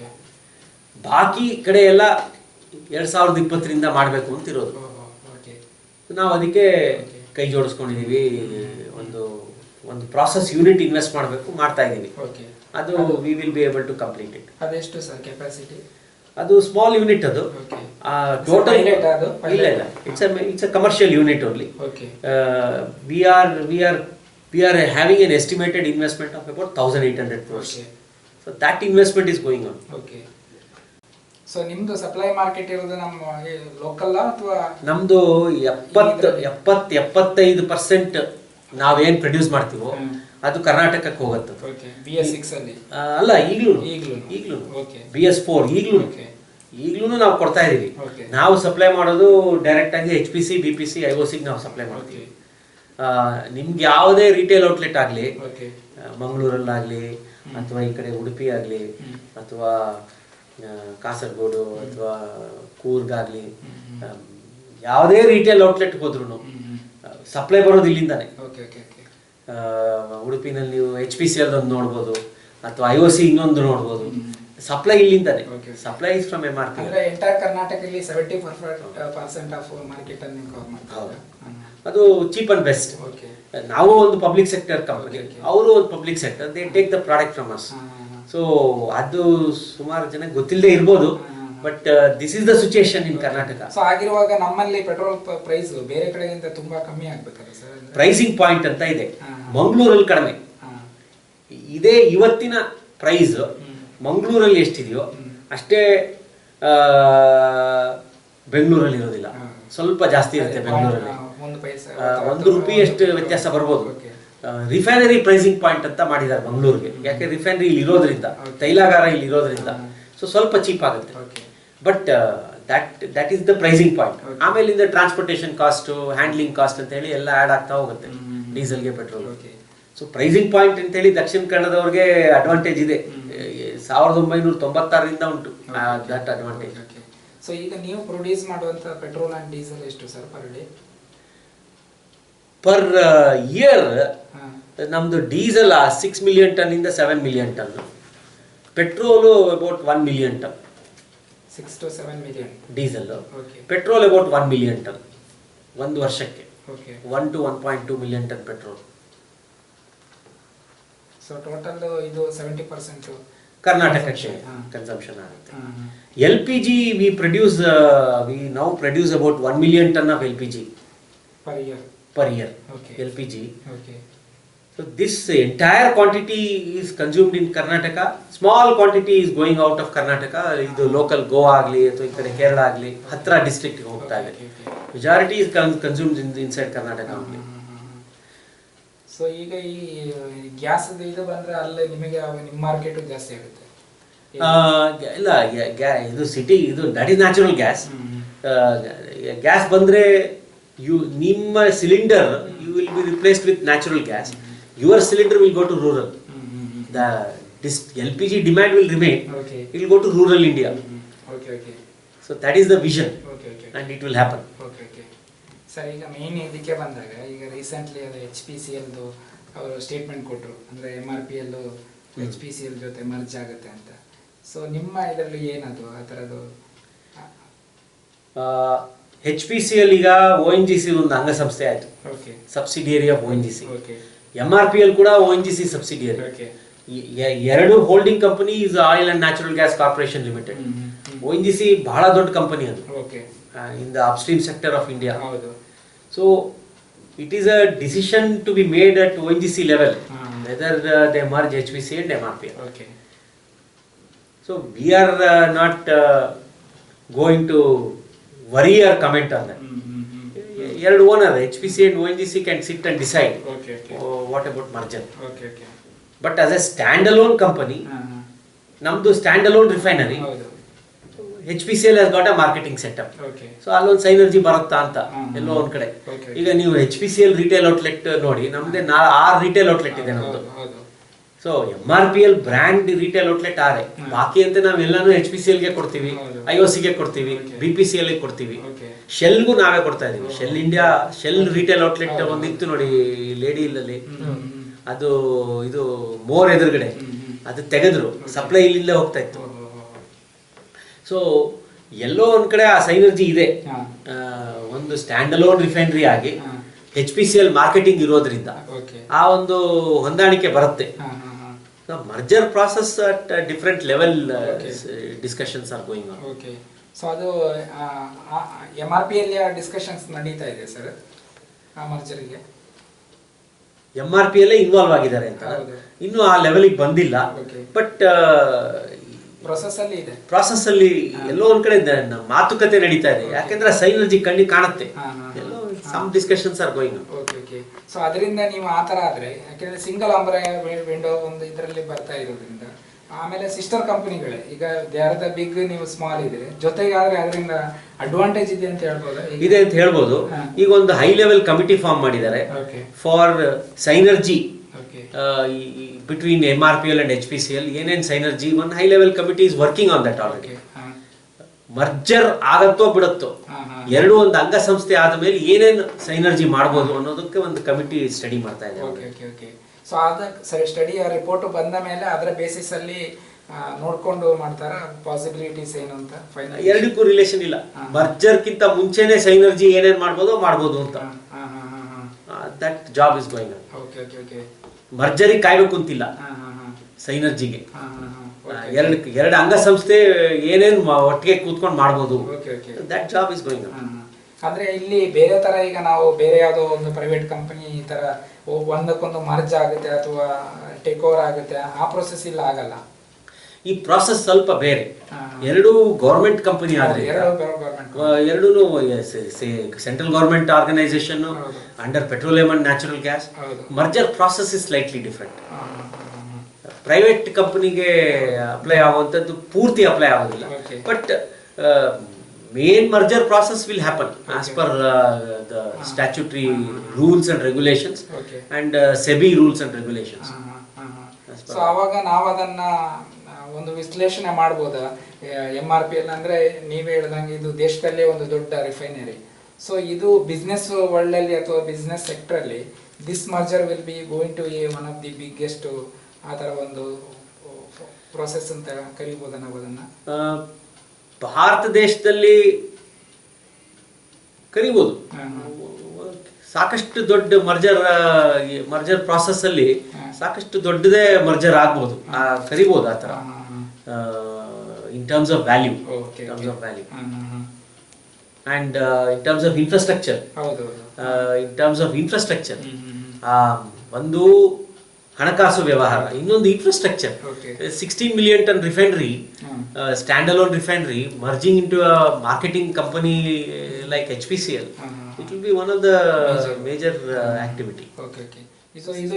ಬಾಕಿ ಕಡೆ ಎಲ್ಲ 2020ರಿಂದ ಮಾಡಬೇಕು ಅಂತಿರೋದು. ನಾವು ಅದಕ್ಕೆ ಕೈ ಜೋಡಿಸ್ಕೊಂಡಿದ್ದೀವಿ. ಒಂದು ಪ್ರಾಸೆಸ್ ಯೂನಿಟ್ ಇನ್ವೆಸ್ಟ್ ಮಾಡಬೇಕು, ಮಾಡ್ತಾ ಇದ್ದೀವಿ. ಅದು we will be able to complete it. ಅದೆಷ್ಟು ಸರ್ ಕೆಪಾಸಿಟಿ? ಅದು ಸ್ಮಾಲ್ ಯೂನಿಟ್. ಅದು ಟೋಟಲ್ ಇಲ್ಲ, it's a commercial unit only. We are having an estimated investment of about 1,800 crores. So that investment is going on. So ನಿಮ್ದು ಸಪ್ಲೈ ಮಾರ್ಕೆಟ್ ಇರೋದು ನಮ್ಮ ಲೋಕಲ್ ಅಥವಾ ನಮ್ದು 75% ನಾವೇನ್ ಪ್ರೊಡ್ಯೂಸ್ ಮಾಡ್ತೀವೋ ಅದು ಕರ್ನಾಟಕಕ್ಕೆ ಹೋಗುತ್ತೆ. ಓಕೆ BS6 ಅಲ್ಲಿ ಅಲ್ಲ, ಈಗಲೂ ಓಕೆ BS4 ಓಕೆ ಈಗಲೂ ನಾವು ಕೊಡ್ತಾ ಇದೀವಿ. Okay. ನಾವು ಸಪ್ಲೈ ಮಾಡೋದು ಡೈರೆಕ್ಟ್ ಆಗಿ HPC BPC IOC ನಾವು ಸಪ್ಲೈ ಮಾಡ್ತೀವಿ. ನಿಮ್ಗೆ ಯಾವುದೇ ರಿಟೇಲ್ ಔಟ್ಲೆಟ್ ಆಗಲಿ, ಓಕೆ ಮಂಗಳೂರಲ್ಲಾಗಲಿ ಅಥವಾ ಈ ಕಡೆ ಉಡುಪಿ ಆಗಲಿ ಅಥವಾ ಕಾಸರಗೋಡು ಅಥವಾ ಕೂರ್ಗಾಗಲಿ, ಯಾವುದೇ ರಿಟೇಲ್ ಔಟ್ಲೆಟ್ ಹೋದ್ರೂ ಸಪ್ಲೈ ಬರೋದು ಇಲ್ಲಿಂದಾನೆ. ಓಕೆ ಓಕೆ ಓಕೆ ಉಡುಪಿನಲ್ಲಿ ನೀವು HPCL ಒಂದು ನೋಡ್ಬೋದು ಅಥವಾ IOC ಇನ್ನೊಂದು ನೋಡ್ಬೋದು. ಸಪ್ಲೈ ಇಲ್ಲಿಂದಾನೆ. Supply is from MRP. ಅಂದ್ರೆ ಎಂಟೈರ್ ಕರ್ನಾಟಕದಲ್ಲಿ 70% ಆಫ್ ಮಾರ್ಕೆಟ್ ಅನ್ನು ನೀವು ಕವರ್ ಮಾಡ್ತಾರೆ. ಅದು ಚೀಪ್ ಅಂಡ್ ಬೆಸ್ಟ್. ಓಕೆ ನಾವು ಒಂದು ಪಬ್ಲಿಕ್ ಸೆಕ್ಟರ್ ಕಂಪನಿ, ಅವರು ಒಂದು public sector, they take the product from us. So ಅದು ಸುಮಾರು ಜನ ಗೊತ್ತಿಲ್ಲದೆ ಇರ್ಬೋದು, but this is the situation in Karnataka. So ಆಗಿರುವಾಗ ನಮ್ಮಲ್ಲಿ ಪೆಟ್ರೋಲ್ ಪ್ರೈಸ್ ಬೇರೆ ಕಡೆಗಿಂತ ತುಂಬಾ ಕಮ್ಮಿ ಆಗ್ಬೇಕಲ್ಲ ಸರ್? ಪ್ರೈಸಿಂಗ್ ಪಾಯಿಂಟ್ ಅಂತ ಇದೆ, ಮಂಗಳೂರಲ್ಲಿ ಕಡಿಮೆ. ಇದೇ ಇವತ್ತಿನ ಪ್ರೈಸ್ ಮಂಗಳೂರಲ್ಲಿ ಎಷ್ಟಿದೆಯೋ ಅಷ್ಟೇ ಬೆಂಗಳೂರಲ್ಲಿ ಇರೋದಿಲ್ಲ, ಸ್ವಲ್ಪ ಜಾಸ್ತಿ ಇರುತ್ತೆ ಬೆಂಗಳೂರಲ್ಲಿ. 1 ರೂಪಾಯಿ ಎಷ್ಟು ವ್ಯತ್ಯಾಸ ಬರ್ಬೋದು. ರಿಫೈನರಿ ಪ್ರೈಸಿಂಗ್ ಪಾಯಿಂಟ್ ಅಂತ ಮಾಡಿದ್ದಾರೆ ಮಂಗಳೂರಿಗೆ, ಯಾಕೆ ರಿಫೈನರಿ ಇಲ್ಲಿ ಇರೋದ್ರಿಂದ, ತೈಲಾಗಾರ ಇಲ್ಲಿ ಇರೋದ್ರಿಂದ, ಸೊ ಸ್ವಲ್ಪ ಚೀಪ್ ಆಗುತ್ತೆ. But that is the pricing point. ಆಮೇಲಿಂದ ಟ್ರಾನ್ಸ್ಪೋರ್ಟೇಷನ್ ಕಾಸ್ಟ್, ಹ್ಯಾಂಡ್ಲಿಂಗ್ ಕಾಸ್ಟ್ ಅಂತ ಹೇಳಿ ಎಲ್ಲ ಆ್ಯಡ್ ಆಗ್ತಾ ಹೋಗುತ್ತೆ ಡೀಸೆಲ್ಗೆ, ಪೆಟ್ರೋಲ್. ಸೊ ಪ್ರೈಸಿಂಗ್ ಪಾಯಿಂಟ್ ಅಂತ ಹೇಳಿ ದಕ್ಷಿಣ ಕನ್ನಡದವ್ರಿಗೆ ಅಡ್ವಾಂಟೇಜ್ ಇದೆ. 1996ರಿಂದ ಉಂಟು ದಟ್ ಅಡ್ವಾಂಟೇಜ್. ಸೊ ಈಗ ನೀವು ಪ್ರೊಡ್ಯೂಸ್ ಮಾಡುವಂತ ಪೆಟ್ರೋಲ್ ಅಂಡ್ ಡೀಸೆಲ್ ಎಷ್ಟು sir per day? Per year ನಮ್ದು ಡೀಸೆಲ್ 6 ಮಿಲಿಯನ್ ಟನ್ ಇಂದ 7 million ton, petrol about 1 million ton. 6 to 7 million diesel, okay. Petrol about 1 million ton ಒಂದು ವರ್ಷಕ್ಕೆ. Okay 1 to 1.2 million ton petrol. So total ಇದು 70% ಕರ್ನಾಟಕಕ್ಕೆ ಕನ್ಸಂಪ್ಷನ್ ಆಗುತ್ತೆ. LPG we now produce about 1 million ton of LPG per year. Okay. LPG. Okay. So this entire quantity is consumed in Karnataka. Small quantity is going out of Karnataka. Idu local Goa agli ಅಥವಾ ಈ ಕಡೆ ಕೇರಳ ಆಗಲಿ ಹತ್ರ ಡಿಸ್ಟ್ರಿಕ್ಟ್ ಹೋಗ್ತಾ ಇದೆ. Majority is consumed inside Karnataka only. So ಈಗ ಈ ಗ್ಯಾಸ್ ಇದು ಬಂದ್ರೆ ಅಲ್ಲಿ ನಿಮಗೆ ನಿಮ್ಮ ಮಾರ್ಕೆಟ್ ಜಾಸ್ತಿ ಆಗುತ್ತೆ? ಇಲ್ಲ, ಇದು ಸಿಟಿ, ಇದು that is natural gas. Gas ಬಂದ್ರೆ ನಿಮ್ಮ cylinder you will be replaced with natural gas. Your cylinder will go to rural. The LPG demand will remain. Okay. It will go to rural India. Okay, okay. So that is the vision. Okay, okay. And it will happen. Okay, okay. Sir, ಈಗ ಮೇನ್ ಇದಕ್ಕೆ ಬಂದಾಗ ಈಗ ರೀಸೆಂಟ್ಲಿ ಅದು HPCL ಅವರು ಸ್ಟೇಟ್ಮೆಂಟ್ ಕೊಟ್ಟರು, ಅಂದರೆ MRPL HPCL ಜೊತೆ ಮರ್ಜ್ ಆಗುತ್ತೆ ಅಂತ. ಸೊ ನಿಮ್ಮ ಇದರಲ್ಲಿ ಏನದು ಆ ಥರದ್ದು? HPCL ಈಗ ONGC ಒಂದು ಅಂಗಸಂಸ್ಥೆ ಆಯಿತು, ಸಬ್ಸಿಡಿಯರಿ ಆಫ್ ONGC. MRPL ಕೂಡ ONGC ಸಬ್ಸಿಡಿಯರಿ. ಎರಡು holding company is oil and natural gas corporation limited. ONGC ಬಹಳ ದೊಡ್ಡ ಕಂಪನಿ ಅದು in the upstream sector of India. So it is a decision to be made at ONGC level whether they merge HPCL and MRPL. Okay. So we are not going to worry or comment on that. ಎರಡು owner HPCL and ONGC can sit and decide. Okay. What about merger. Okay. But as a standalone company, ನಮ್ದು standalone refinery, HPCL has got a marketing setup. So ಅಲ್ಲೊಂದು ಸೈನರ್ಜಿ ಬರುತ್ತಾ ಅಂತ ಎಲ್ಲೋ ಒಂದ್ ಕಡೆ. ಈಗ ನೀವು HPCL ರಿಟೇಲ್ ಔಟ್ಲೆಟ್ ನೋಡಿ, ನಮ್ದೇ 6 ರಿಟೇಲ್ ಔಟ್ಲೆಟ್ ಇದೆ ನಮ್ದು. So MRPL brand retail outlet 6. ಬಾಕಿ ಅಂತ ನಾವೆಲ್ಲಾನು HPCL ಗೆ ಕೊಡ್ತೀವಿ, IOC ಗೆ ಕೊಡ್ತೀವಿ, BPCL ಗೆ ಕೊಡ್ತೀವಿ, ಶೆಲ್ಗೂ ನಾವೇ ಕೊಡ್ತಾ ಇದೀವಿ. Shell India, Shell retail outlet ಒಂದಿತ್ತು ನೋಡಿ ಲೇಡಿ ಇಲ್ಲಲ್ಲಿ, ಅದು ಇದು ಮೋರ್ ಎದುರುಗಡೆ, ಅದು ತೆಗೆದ್ರು, ಸಪ್ಲೈ ಇಲ್ಲೇ ಹೋಗ್ತಾ ಇತ್ತು. ಸೊ ಎಲ್ಲೋ ಒಂದ್ ಕಡೆ ಆ ಸೈನರ್ಜಿ ಇದೆ. ಒಂದು ಸ್ಟ್ಯಾಂಡಲೋನ್ ರಿಫೈನರಿ ಆಗಿ HPCL ಮಾರ್ಕೆಟಿಂಗ್ ಇರೋದ್ರಿಂದ ಆ ಒಂದು ಹೊಂದಾಣಿಕೆ ಬರುತ್ತೆ. Merger process at different level discussions are going on. Okay. So ಅದು MRPL ಡಿಸ್ಕಷನ್ಸ್ ನಡೀತಾ ಇದೆ ಸರ್ ಆ ಮರ್ಜರ್ಗೆ? MRPL ಇನ್ವಾಲ್ವ್ ಆಗಿದ್ದಾರೆ ಅಂತ, ಇನ್ನು ಆ ಲೆವೆಲ್ಗೆ ಬಂದಿಲ್ಲ. ಬಟ್ ಪ್ರೊಸೆಸ್ ಅಲ್ಲಿ ಇದೆ. ಪ್ರಾಸೆಸ್ ಅಲ್ಲಿ ಎಲ್ಲೋ ಒಂದ್ ಕಡೆ ಮಾತುಕತೆ ನಡೀತಾ ಇದೆ, ಯಾಕೆಂದ್ರೆ ಸೈನರ್ಜಿ ಕಣ್ಣಿಗೆ ಕಾಣುತ್ತೆ, ಎಲ್ಲೋ some discussions are going. Okay okay. So ಅದರಿಂದ ನೀವು ಆ ತರ ಆದ್ರೆ, ಯಾಕೆಂದ್ರೆ ಸಿಂಗಲ್ ಅಂಬ್ರೆ ವಿಂಡೋ ಒಂದು ಇದರಲ್ಲಿ ಬರ್ತಾ ಇರೋದ್ರಿಂದ, ಆಮೇಲೆ ಸಿಸ್ಟರ್ ಕಂಪನಿಗಳೇ ಈಗ ದೇ ಆರ್ ದ ಬಿಗ್, ನೀವು ಸ್ಮಾಲ್ ಇದ್ರೆ ಜೊತೆಗೆ ಆದ್ರೆ ಅದರಿಂದ ಅಡ್ವಾಂಟೇಜ್ ಇದೆ ಅಂತ ಹೇಳ್ಬೋದು. ಇದೆ ಅಂತ ಹೇಳ್ಬೋದು. ಈಗ ಒಂದು ಹೈ ಲೆವೆಲ್ ಕಮಿಟಿ ಫಾರ್ಮ್ ಮಾಡಿದ್ದಾರೆ for synergy between MRPL and HPCL. ಏನೇನ್ synergy, one high level committee is working on that already. Merger ಆಗತ್ತೋ ಬಿಡುತ್ತೋ, ಎರಡು ಒಂದು ಅಂಗಸಂಸ್ಥೆ ಆದ ಮೇಲೆ ಏನೇನ್ ಸೈನರ್ಜಿ ಮಾಡ್ಬೋದು ಅನ್ನೋದಕ್ಕೆ ಒಂದು ಕಮಿಟಿ ಸ್ಟಡಿ ಮಾಡ್ತಾ ಇದೆ. ಸೊ ಅದ ಸ್ಟಡಿ ರಿಪೋರ್ಟ್ ಬಂದ ಮೇಲೆ ಅದರ ಬೇಸಿಸ್ ಅಲ್ಲಿ ನೋಡ್ಕೊಂಡು ಮಾಡ್ತಾರ ಪಾಸಿಬಿಲಿಟೀಸ್ ಏನು ಅಂತ. ಎರಡಕ್ಕೂ ರಿಲೇಷನ್ ಇಲ್ಲ. ಮರ್ಜರ್ ಕಿಂತ ಮುಂಚೆನೆ ಸೈನರ್ಜಿ ಏನೇನ್ ಮಾಡ್ಬೋದು ಅಂತ that job is going on. ಮರ್ಜರಿಗೆ ಕಾಯ್ಬೇಕು ಅಂತಿಲ್ಲ, ಸೈನರ್ಜಿಗೆ ಎರಡು ಅಂಗಸಂಸ್ಥೆ ಏನೇನ್ ಒಟ್ಟಿಗೆ ಕೂತ್ಕೊಂಡು ಮಾಡ್ಬೋದು, that job is going on. ಅಂದ್ರೆ ಇಲ್ಲಿ ಬೇರೆ ತರ, ಈಗ ನಾವು ಬೇರೆ ಯಾವುದೋ ಒಂದು ಪ್ರೈವೇಟ್ ಕಂಪನಿ ಈ ತರ ಒಂದಕ್ಕೊಂದು ಮರ್ಜ್ ಆಗುತ್ತೆ ಅಥವಾ ಟೇಕ್ ಓವರ್ ಆಗುತ್ತೆ, ಆ ಪ್ರೊಸೆಸ್ ಇಲ್ಲ, ಆಗಲ್ಲ. ಈ ಪ್ರಾಸೆಸ್ ಸ್ವಲ್ಪ ಬೇರೆ. ಎರಡು ಗೌರ್ಮೆಂಟ್ ಕಂಪನಿ ಆದ್ರೆ, ಎರಡೂ central government organisation under petroleum and natural gas. Merger process is slightly different. Private ಕಂಪನಿಗೆ ಅಪ್ಲೈ ಆಗುವಂಥದ್ದು ಪೂರ್ತಿ ಅಪ್ಲೈ ಆಗೋದಿಲ್ಲ, but main merger process will happen as per the statutory rules and regulations and SEBI rules and regulations. So ಅವಾಗ ನಾವು ಅದನ್ನ ಒಂದು ವಿಶ್ಲೇಷಣೆ ಮಾಡ್ಬೋದಾ? MRPL ಅಂದ್ರೆ ನೀವೇ ಹೇಳ್ದಂಗೆ ಇದು ದೇಶದಲ್ಲೇ ಒಂದು ದೊಡ್ಡ ರಿಫೈನರಿ. ಸೊ ಇದು ಬಿಸ್ನೆಸ್ ವರ್ಲ್ಡ್ ಅಲ್ಲಿ ಅಥವಾ ಬಿಸ್ನೆಸ್ ಸೆಕ್ಟರ್ ಅಲ್ಲಿ this merger will be going to one of the biggest ಆ ತರ ಒಂದು ಪ್ರೊಸೆಸ್ ಅಂತ ಕರೀಬೋದಾ ನಾವು ಅದನ್ನ? ಭಾರತ ದೇಶದಲ್ಲಿ ಕರಿಬಹುದು. ಸಾಕಷ್ಟು ದೊಡ್ಡ ಮರ್ಜರ್ ಪ್ರಾಸೆಸ್ ಅಲ್ಲಿ ಸಾಕಷ್ಟು ದೊಡ್ಡದೇ ಮರ್ಜರ್ ಆಗ್ಬೋದು, ಕರಿಬಹುದು ಆ ತರ. In terms of value and in terms of infrastructure. ಒಂದು ಹಣಕಾಸು ವ್ಯವಹಾರ, ಇನ್ನೊಂದು infrastructure. 16 million ton refinery, stand alone refinery merging into a marketing company like HPCL, it will be one of the major activity. So ಇದು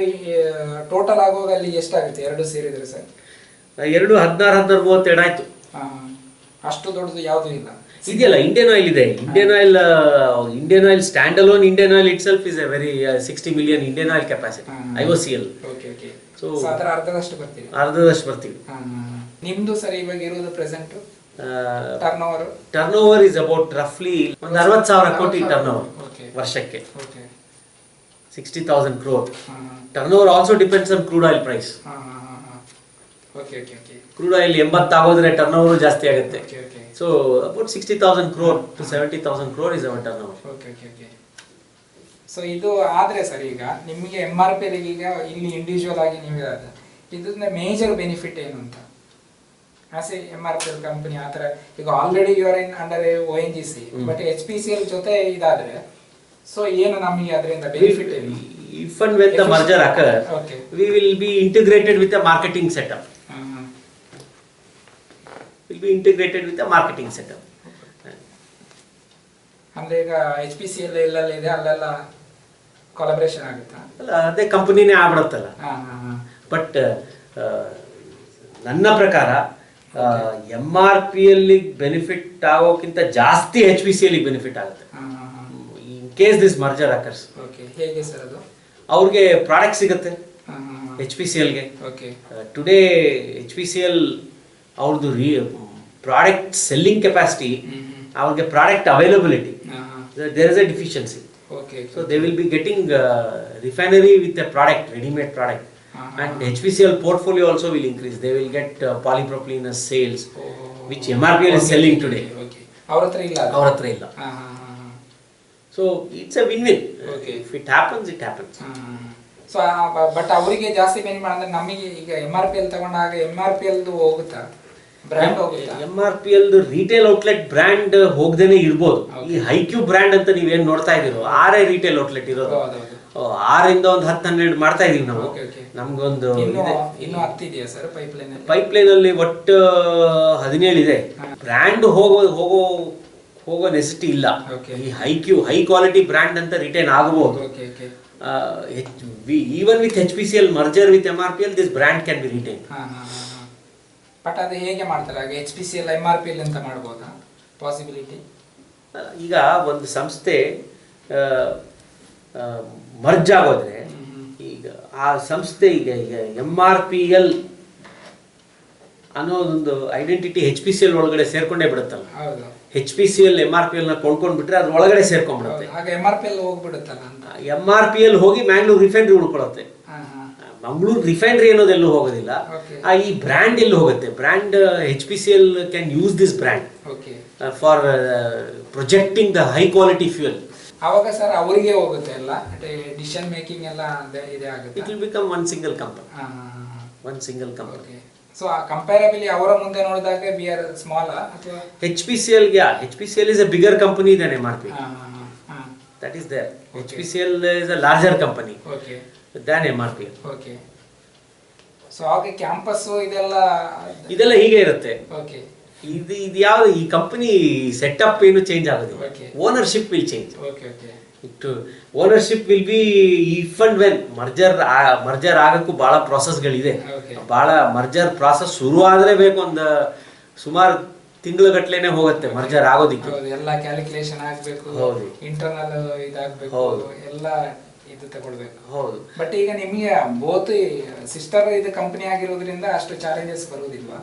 ಟೋಟಲ್ ಆಗುವಾಗ ಅಲ್ಲಿ ಎಷ್ಟಾಗುತ್ತೆ ಎರಡು ಸೇರಿದ್ರೆ ಸರ್? 16 ಆಯ್ತು. ಅಷ್ಟು ದೊಡ್ಡದು ಯಾವುದು ಇಲ್ಲ. ಇದೆಯಲ್ಲ, ಇಂಡಿಯನ್ ಆಯಿಲ್ ಇದೆ. Indian Oil standalone Indian Oil itself is a very 60 million Indian Oil capacity, IOCL. So ಅದರ ಅರ್ಧದಷ್ಟು ಬರ್ತೀವಿ. ನಿಮ್ದು ಸರ್ ಇವಾಗ ಇರೋದು present turnover is about ರಫ್ಲಿ ಒಂದು 60,000 ಕೋಟಿ ಟರ್ನ್ ಓವರ್ ವರ್ಷಕ್ಕೆ, 60,000 crore. Turnover also depends on crude oil price. Crude oil 80 ಆಗೋದ್ರೆ ಟರ್ನ್ ಓವರ್ ಜಾಸ್ತಿ ಆಗುತ್ತೆ. So about 60,000 crore to 70,000 crore is our turnover. So ಇದು ಆದ್ರೆ ಸರ್ ಈಗ ನಿಮಗೆ MRPL ಈಗ ಇಲ್ಲಿ ಇಂಡಿವಿಜುವಲ್ ಆಗಿ ನೀವು ಇದನ್ನ ಮೇಜರ್ ಬೆನಿಫಿಟ್ ಏನು ಅಂತ ಆಸ್ ಎ MRPL ಕಂಪನಿ ಆ ಥರ? ಈಗ already you are in under ONGC, but HPCL ಜೊತೆ ಇದಾದ್ರೆ ಸೊ ಏನು ನಮಗೆ ಅದರಿಂದ ಬೆನಿಫಿಟ್ ಏನು? If and when the merger occur, we will be integrated with a marketing setup. ಅಂದ್ರೆ ಈಗ HPCL ಎಲ್ಲೆಲ್ಲ ಇದೆ ಅಲ್ಲೆಲ್ಲ ಕೊಲಾಬರೇಷನ್ ಆಗುತ್ತಾ? ಅಲ್ಲ, ಅದೇ ಕಂಪನಿನೇ ಆಗ್ಬಿಡುತ್ತಲ್ಲ. ಬಟ್ ನನ್ನ ಪ್ರಕಾರ MRPL ಬೆನಿಫಿಟ್ ಆಗೋಕ್ಕಿಂತ ಜಾಸ್ತಿ HPCL ಬೆನಿಫಿಟ್ ಆಗುತ್ತೆ in case this merger occurs. ಹೇಗೆ ಸರ್ ಅದು? ಅವ್ರಿಗೆ ಪ್ರಾಡಕ್ಟ್ ಸಿಗುತ್ತೆ HPCLಗೆ. ಟುಡೇ HPCL ಅವ್ರದ್ದು ಪ್ರಾಡಕ್ಟ್ ಸೆಲ್ಲಿಂಗ್ ಕೆಪಾಸಿಟಿ, ಅವ್ರಿಗೆ product availability, there is a deficiency. So they will be getting refinery with a product, ready-made product, and HPCL portfolio also will increase. They will get polypropylene as sales, which MRPL is selling today. ಅವ್ರ ಹತ್ರ ಇಲ್ಲ. So it's a win-win. If it happens, it happens. So but ಅವರಿಗೆ ಜಾಸ್ತಿ ಬೆನಿಫಿಟ್ ಅಂದ್ರೆ ನಮಗೆ ಈಗ MRPL ತಗೊಂಡಾಗ MRPL ಹೋಗುತ್ತಾ ಬ್ರ್ಯಾಂಡ್ ಹೋಗುತ್ತಾ? MRPL ರಿಟೇಲ್ ಔಟ್ಲೆಟ್ ಬ್ರ್ಯಾಂಡ್ ಹೋಗದೇನೆ ಇರ್ಬೋದು. ಈ ಹೈಕ್ಯೂ ಬ್ರ್ಯಾಂಡ್ ಅಂತ ನೀವೇನ್ ನೋಡ್ತಾ ಇದೀರೋ ಆರೇ ರಿಟೇಲ್ ಔಟ್ಲೆಟ್ ಇರೋದು. 6ರಿಂದ ಒಂದು 10-12 ಮಾಡ್ತಾ ಇದೀವಿ ನಾವು. Okay, okay. ನಮ್ಗೊಂದು ಇನ್ನು ಹತ್ತಿದೆಯಾ ಸರ್ ಪೈಪ್ಲೈನ್ ಪೈಪ್ಲೈನ್ ಅಲ್ಲಿ ಒಟ್ಟು 17 ಇದೆ. ಬ್ರ್ಯಾಂಡ್ ಹೋಗೋ ನೆಸಿಟಿ ಇಲ್ಲ. Okay. ಈ ಹೈ ಕ್ವಾಲಿಟಿ ಬ್ರ್ಯಾಂಡ್ ಅಂತ ರಿಟೈನ್ ಆಗಬಹುದು. Okay okay even with HPCL merger with MRPL this brand can be retain. But ಅದು ಹೇಗೆ ಮಾಡ್ತಾರೆ ಹಾಗೆ HPCL MRPL ಅಂತ ಮಾಡ್ಬೋದಾ ಪಾಸಿಬಿಲಿಟಿ? ಈಗ ಒಂದು ಸಂಸ್ಥೆ ಮರ್ಜ್ ಆಗೋದ್ರೆ ಈಗ ಆ ಸಂಸ್ಥೆ ಈಗ MRPL ಅನ್ನೋದೊಂದು ಐಡೆಂಟಿಟಿ HPCL ಒಳಗಡೆ ಸೇರ್ಕೊಂಡೇ ಬಿಡುತ್ತಲ್ಲ. ಹೌದು. HPCL MRPL ನ ಕೊಂಡ್ಕೊಂಡ್ಬಿಟ್ರೆ ಅದ್ರ ಒಳಗಡೆ ಸೇರ್ಕೊಂಡ್ಬಿಡುತ್ತೆ. ಹಾಗೆ MRPL ಹೋಗ್ಬಿಡುತ್ತಲ್ಲ ಅಂತ. MRPL ಹೋಗಿ ಮ್ಯಾಂಗ್ಳೂರ್ ರಿಫೈನರಿ ಉಳ್ಕೊಳ್ಳುತ್ತೆ. ಮಂಗಳೂರು ರಿಫೈನರಿ ಅನ್ನೋದೆಲ್ಲೂ ಹೋಗೋದಿಲ್ಲ. ಈ ಬ್ರ್ಯಾಂಡ್ ಎಲ್ಲಿ ಹೋಗುತ್ತೆ? Brand HPCL can use this brand for projecting the high quality fuel. ಅವಾಗ ಸರ್ ಅವರಿಗೆ ಹೋಗುತ್ತೆ ಎಲ್ಲ ಡಿಸಿಷನ್ ಮೇಕಿಂಗ್ ಎಲ್ಲ ಇದೆ ಆಗುತ್ತೆ. It will become one single company. So comparably ಅವರ ಮುಂದೆ ನೋಡಿದಾಗ ವಿ ಆರ್ ಸ್ಮಾಲ್ ಅಥವಾ HPCL is a bigger company than MRPL. That is there. HPCL is a larger company than MRPL. Okay. So ಹಾಗೆ ಕ್ಯಾಂಪಸ್ ಇದೆಲ್ಲ ಹೀಗೆ ಇರುತ್ತೆ. ಓಕೆ. ಇದು ಯಾವುದು ಈ ಕಂಪನಿ ಸೆಟಪ್ ಏನು ಚೇಂಜ್ ಆಗೋದಿಲ್ಲ. Ownership will change. Ownership will be if and when merger ಆಗಕ್ಕೂ ಬಹಳ ಪ್ರಾಸೆಸ್ಗಳಿದೆ. ಬಹಳ ಮರ್ಜರ್ ಪ್ರಾಸೆಸ್ ಶುರು ಆದ್ರೆ ಬೇಕು ಒಂದು ಸುಮಾರು ತಿಂಗಳುಗಟ್ಲೆನೆ ಹೋಗುತ್ತೆ ಮರ್ಜರ್ ಆಗೋದಿಕ್ಕೆ. ಎಲ್ಲ ಕ್ಯಾಲ್ಕುಲೇಷನ್ ಆಗ್ಬೇಕು, ಇಂಟರ್ನಲ್ ಇದಾಗಬೇಕು, ಎಲ್ಲ ಇದು ತಗೊಳ್ಬೇಕು. ಹೌದು. ಬಟ್ ಈಗ ನಿಮಗೆ ಬೋತ್ ಸಿಸ್ಟರ್ ಇದು ಕಂಪನಿ ಆಗಿರೋದ್ರಿಂದ ಅಷ್ಟು challenges ಬರುವುದಿಲ್ವಾ?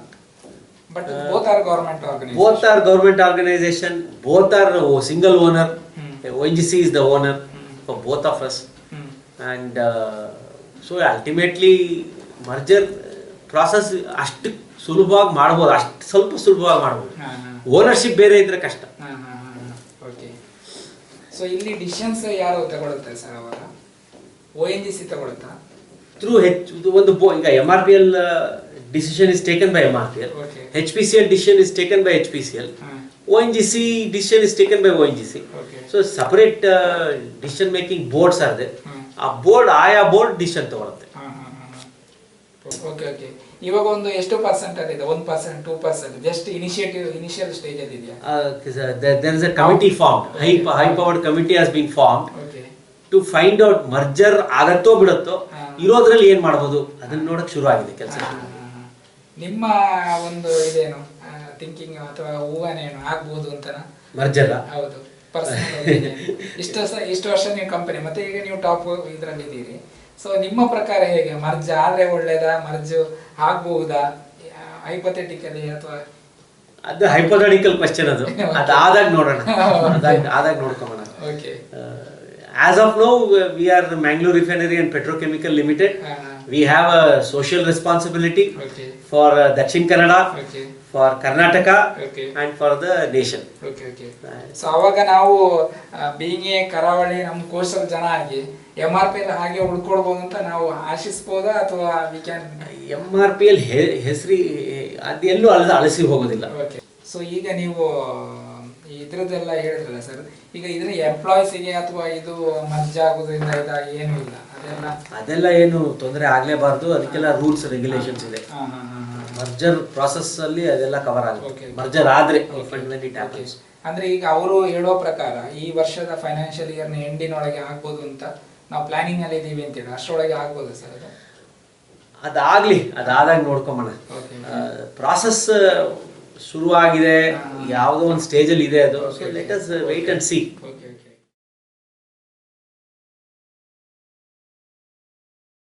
But both are government organizations. Government organization. Both are single owner. ONGC is the owner for both of us. And so ultimately merger process ಅಷ್ಟು ಸುಲಭವಾಗಿ ಮಾಡ್ಬೋದು, ಅಷ್ಟು ಸ್ವಲ್ಪ ಸುಲಭವಾಗಿ ಮಾಡ್ಬೋದು. ಓನರ್ಶಿಪ್ ಬೇರೆ ಇದ್ರೆ ಕಷ್ಟ. ಓಕೆ. ಸೊ ಇಲ್ಲಿ ಡಿಸಿಷನ್ಸ್ ಯಾರು ತಗೊಳುತ್ತೆ ಸರ್ ಅವಾಗ? ONGC ತಗೊಳುತ್ತಾ? ಥ್ರೂ ಒಂದು ಈಗ MRPL decision is taken by MRPL. Okay. HPCL decision is taken by HPCL. ONGC decision is taken by ONGC. Okay. So separate decision making boards are there. ಆ ಬೋರ್ಡ್ ಡಿಸಿಷನ್ ತಗೊಳುತ್ತೆ. Okay okay. ಇವಾಗ ಒಂದು ಎಷ್ಟು ಪರ್ಸೆಂಟ್ ಅಲ್ಲಿ ಇದೆ? 1%, 2%? ಜಸ್ಟ್ ಇನಿಷಿಯಲ್ ಸ್ಟೇಜ್ ಅಲ್ಲಿ ಇದೆಯಾ? There is a committee formed. High powered committee has been formed. Okay. To find out merger ಆಗತ್ತೋ ಬಿಡುತ್ತೋ, ಇರೋದ್ರಲ್ಲಿ ಏನ್ ಮಾಡಬಹುದು ಅದನ್ನ ನೋಡಕ್ ಶುರು ಆಗಿದೆ ಕೆಲಸ. ನಿಮ್ಮ ಒಂದು ಇದೇನು ಥಿಂಕಿಂಗ್ ಅಥವಾ ಊಹನೇನು ಆಗ್ಬೋದು ಅಂತನಾ? ಮರ್ಜರ್ ಹೌದು, ಪರ್ಸನಲ್ ಇಷ್ಟು ವರ್ಷ ನೀವು ಕಂಪನಿ ಮತ್ತೆ ಈಗ ನೀವು ಟಾಪ್ ಇದರಲ್ಲಿ ಇದ್ದೀರಿ. ಸೊ ನಿಮ್ಮ ಪ್ರಕಾರ ಹೇಗೆ ಮರ್ಜ್ ಆದ್ರೆ ಒಳ್ಳೇದಾ, ಮರ್ಜ್ ಆಗ್ಬಹುದಾ ಹೈಪೋಥೆಟಿಕಲಿ ಅಥವಾ? ಅದು ಹೈಪೋಥೆಟಿಕಲ್ ಕ್ವೆಶ್ಚನ್. ಅದಾದಾಗ ನೋಡೋಣ, ಆದಾಗ ನೋಡ್ಕೊಳ್ಳೋಣ. Okay. As of now, we are the Mangalore Refinery and Petrochemical Limited. We have a social responsibility for Dakshin Kannada, for Karnataka, and for the nation. So ಅವಾಗ ನಾವು ಬೀಯಿಂಗ್ ಎ ಕರಾವಳಿ ನಮ್ಮ ಕೋಸ್ಟಲ್ ಜನ ಆಗಿ MRPL ಹಾಗೆ ಉಳ್ಕೊಳ್ಬಹುದು ಅಂತ ನಾವು ಆಶಿಸಬಹುದಾ ಅಥವಾ we can? MRPL ಹೆಸರಿ ಅದೆಲ್ಲೂ ಅಳಸಿ ಹೋಗೋದಿಲ್ಲ. ಸೊ ಈಗ ನೀವು ಇದ್ರದ್ದೆಲ್ಲ ಹೇಳಿದ್ರಲ್ಲ ಸರ್, ಈಗ ಇದ್ರ ಎಂಪ್ಲಾಯೀಸ್ಗೆ ಅಥವಾ ಇದು ಮರ್ಜ್ ಆಗೋದ್ರಿಂದ ಏನು ಇಲ್ಲ ಅದೆಲ್ಲ ಏನು ತೊಂದರೆ ಆಗ್ಲೇಬಾರ್ದು. ಅದಕ್ಕೆಲ್ಲ ರೂಲ್ಸ್ ರೆಗ್ಯುಲೇಷನ್ಸ್ ಇದೆ. ಮರ್ಜರ್ ಪ್ರಾಸೆಸ್ ಅಲ್ಲಿ ಅದೆಲ್ಲ ಕವರ್ ಆಗುತ್ತೆ. ಮರ್ಜರ್ ಆದ್ರೆ ಅಂದ್ರೆ ಈಗ ಅವರು ಹೇಳೋ ಪ್ರಕಾರ ಈ ವರ್ಷದ ಫೈನಾನ್ಷಿಯಲ್ ಇಯರ್ ನ ಎಂಡಿನೊಳಗೆ ಆಗ್ಬೋದು ಅಂತ ನಾವು ಪ್ಲಾನಿಂಗ್ ಅಲ್ಲಿ ಇದೀವಿ ಅಂತೇಳಿ, ಅಷ್ಟರೊಳಗೆ ಆಗ್ಬೋದು ಸರ್ ಅದು? ಅದಾದಾಗ ನೋಡ್ಕೊಂಬೋಣ. ಪ್ರಾಸೆಸ್ ಶುರು ಆಗಿದೆ, ಯಾವುದೋ ಒಂದು ಸ್ಟೇಜ್ ಅಲ್ಲಿ ಇದೆ ಅದು. Let us wait and C.